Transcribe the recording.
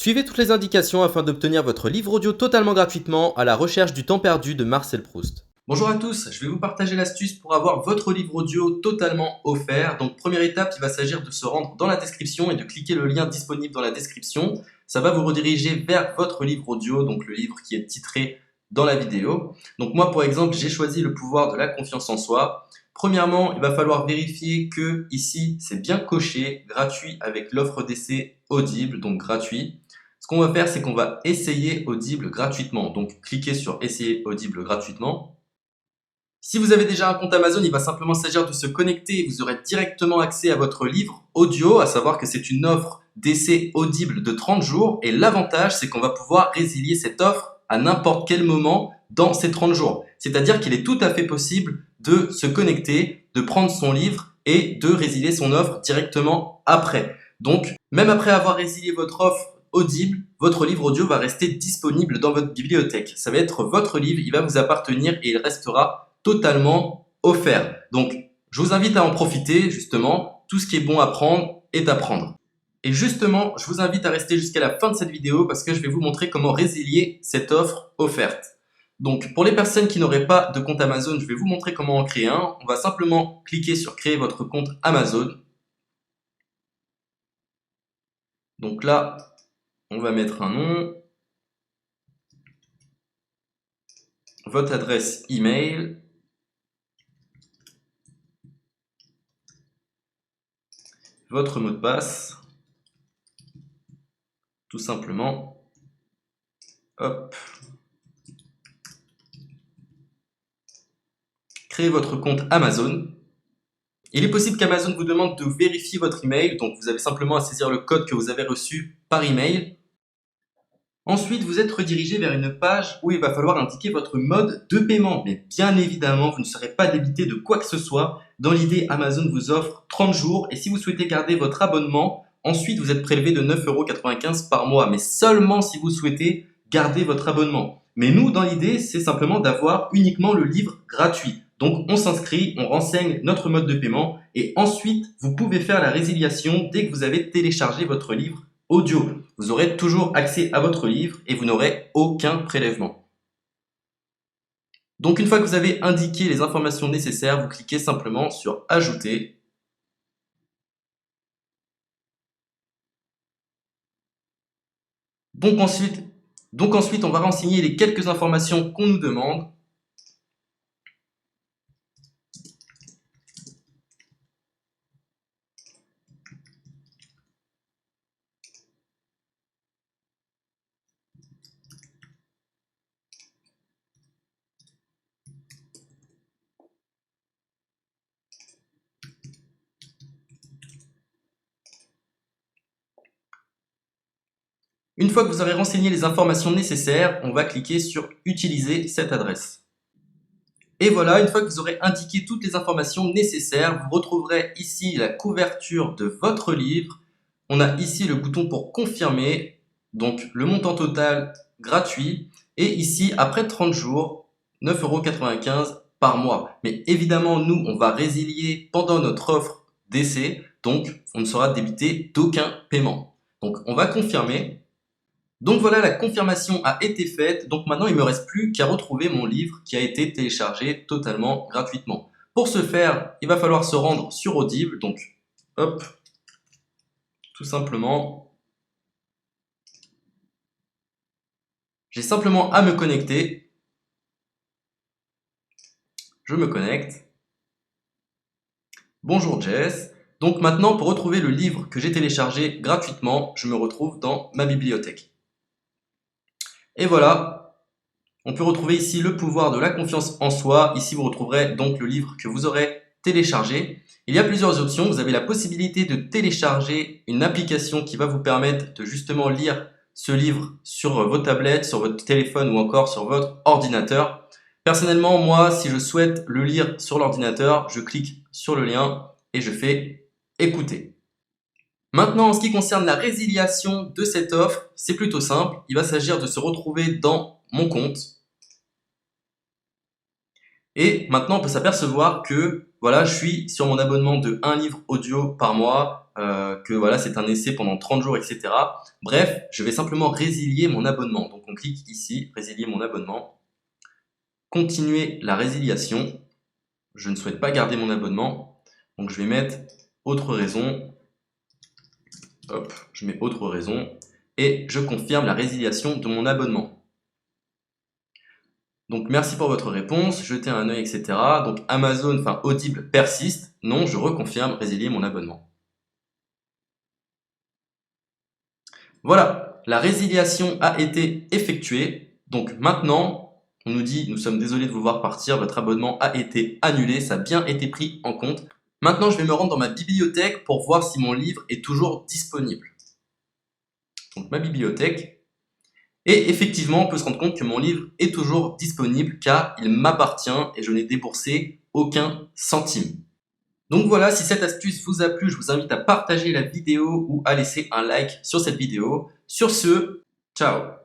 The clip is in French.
Suivez toutes les indications afin d'obtenir votre livre audio totalement gratuitement à la recherche du temps perdu de Marcel Proust. Bonjour à tous, je vais vous partager l'astuce pour avoir votre livre audio totalement offert. Donc première étape, il va s'agir de se rendre dans la description et de cliquer le lien disponible dans la description. Ça va vous rediriger vers votre livre audio, donc le livre qui est titré dans la vidéo. Donc moi par exemple, j'ai choisi le pouvoir de la confiance en soi. Premièrement, il va falloir vérifier que ici c'est bien coché, gratuit avec l'offre d'essai Audible, donc gratuit. Ce qu'on va faire, c'est qu'on va essayer Audible gratuitement. Donc cliquez sur essayer Audible gratuitement. Si vous avez déjà un compte Amazon, il va simplement s'agir de se connecter et vous aurez directement accès à votre livre audio, à savoir que c'est une offre d'essai Audible de 30 jours. Et l'avantage, c'est qu'on va pouvoir résilier cette offre à n'importe quel moment dans ces 30 jours. C'est-à-dire qu'il est tout à fait possible de se connecter, de prendre son livre et de résilier son offre directement après. Donc, même après avoir résilié votre offre Audible, votre livre audio va rester disponible dans votre bibliothèque. Ça va être votre livre, il va vous appartenir et il restera totalement offert. Donc, je vous invite à en profiter, justement. Tout ce qui est bon à prendre est à prendre. Et justement, je vous invite à rester jusqu'à la fin de cette vidéo parce que je vais vous montrer comment résilier cette offre offerte. Donc, pour les personnes qui n'auraient pas de compte Amazon, je vais vous montrer comment en créer un. On va simplement cliquer sur créer votre compte Amazon. Donc là, on va mettre un nom, votre adresse email, votre mot de passe, tout simplement. Hop. Créez votre compte Amazon. Il est possible qu'Amazon vous demande de vérifier votre email, donc vous avez simplement à saisir le code que vous avez reçu par email. Ensuite, vous êtes redirigé vers une page où il va falloir indiquer votre mode de paiement. Mais bien évidemment, vous ne serez pas débité de quoi que ce soit. Dans l'idée, Amazon vous offre 30 jours et si vous souhaitez garder votre abonnement, ensuite vous êtes prélevé de 9,95 € par mois, mais seulement si vous souhaitez garder votre abonnement. Mais nous, dans l'idée, c'est simplement d'avoir uniquement le livre gratuit. Donc on s'inscrit, on renseigne notre mode de paiement et ensuite vous pouvez faire la résiliation dès que vous avez téléchargé votre livre audio. Vous aurez toujours accès à votre livre et vous n'aurez aucun prélèvement. Donc une fois que vous avez indiqué les informations nécessaires, vous cliquez simplement sur Ajouter. Donc ensuite, on va renseigner les quelques informations qu'on nous demande. Une fois que vous aurez renseigné les informations nécessaires, on va cliquer sur Utiliser cette adresse. Et voilà, une fois que vous aurez indiqué toutes les informations nécessaires, vous retrouverez ici la couverture de votre livre. On a ici le bouton pour confirmer, donc le montant total gratuit. Et ici, après 30 jours, 9,95 € par mois. Mais évidemment, nous, on va résilier pendant notre offre d'essai, donc on ne sera débité d'aucun paiement. Donc on va confirmer. Donc voilà, la confirmation a été faite. Donc maintenant, il ne me reste plus qu'à retrouver mon livre qui a été téléchargé totalement gratuitement. Pour ce faire, il va falloir se rendre sur Audible. Donc, hop, tout simplement. J'ai simplement à me connecter. Je me connecte. Bonjour Jess. Donc maintenant, pour retrouver le livre que j'ai téléchargé gratuitement, je me retrouve dans ma bibliothèque. Et voilà, on peut retrouver ici le pouvoir de la confiance en soi. Ici, vous retrouverez donc le livre que vous aurez téléchargé. Il y a plusieurs options. Vous avez la possibilité de télécharger une application qui va vous permettre de justement lire ce livre sur vos tablettes, sur votre téléphone ou encore sur votre ordinateur. Personnellement, moi, si je souhaite le lire sur l'ordinateur, je clique sur le lien et je fais écouter. Maintenant, en ce qui concerne la résiliation de cette offre, c'est plutôt simple. Il va s'agir de se retrouver dans mon compte. Et maintenant, on peut s'apercevoir que voilà, je suis sur mon abonnement de 1 livre audio par mois. que voilà, c'est un essai pendant 30 jours, etc. Bref, je vais simplement résilier mon abonnement. Donc on clique ici, résilier mon abonnement. Continuer la résiliation. Je ne souhaite pas garder mon abonnement. Donc je vais mettre autre raison. Hop, je mets autre raison. Et je confirme la résiliation de mon abonnement. Donc merci pour votre réponse, jetez un œil, etc. Donc Amazon, enfin Audible persiste. Non, je reconfirme, résilier mon abonnement. Voilà, la résiliation a été effectuée. Donc maintenant, on nous dit, nous sommes désolés de vous voir partir, votre abonnement a été annulé, ça a bien été pris en compte. Maintenant, je vais me rendre dans ma bibliothèque pour voir si mon livre est toujours disponible. Donc ma bibliothèque. Et effectivement, on peut se rendre compte que mon livre est toujours disponible car il m'appartient et je n'ai déboursé aucun centime. Donc voilà, si cette astuce vous a plu, je vous invite à partager la vidéo ou à laisser un like sur cette vidéo. Sur ce, ciao!